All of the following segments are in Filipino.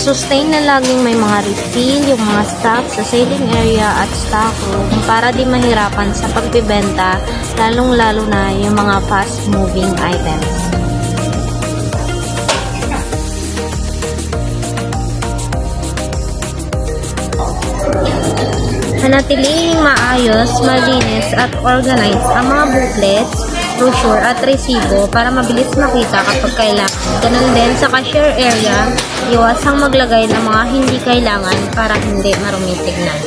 Sustain na laging may mga refill yung mga stock sa selling area at stock room para di mahirapan sa pagbibenta, lalong-lalo na yung mga fast-moving items. Panatilihing maayos, malinis at organized ang mga booklets, brochure at resibo para mabilis makita kapag kailangan. Ganun din sa cashier area, iwasang maglagay ng mga hindi kailangan para hindi marumi tignan.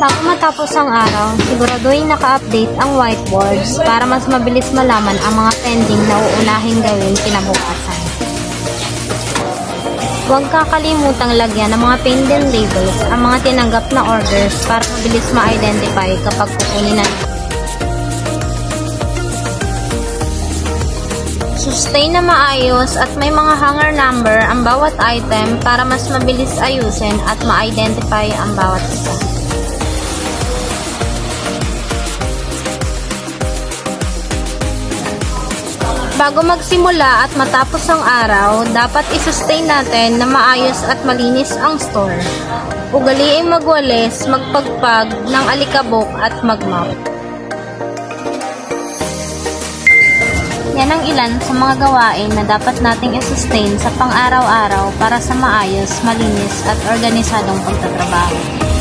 Bago matapos ang araw, siguraduhin naka-update ang whiteboards para mas mabilis malaman ang mga pending na uunahing gawin kinabukasan. Huwag kakalimutang lagyan ng mga pending labels ang mga tinanggap na orders para mabilis ma-identify kapag kukunin na. Sustain na maayos at may mga hanger number ang bawat item para mas mabilis ayusin at ma-identify ang bawat isa. Bago magsimula at matapos ang araw, dapat i-sustain natin na maayos at malinis ang store. Ugaliing magwalis, magpagpag ng alikabok at magmop. Yan ang ilan sa mga gawain na dapat nating i-sustain sa pang-araw-araw para sa maayos, malinis at organisadong pagtatrabaho.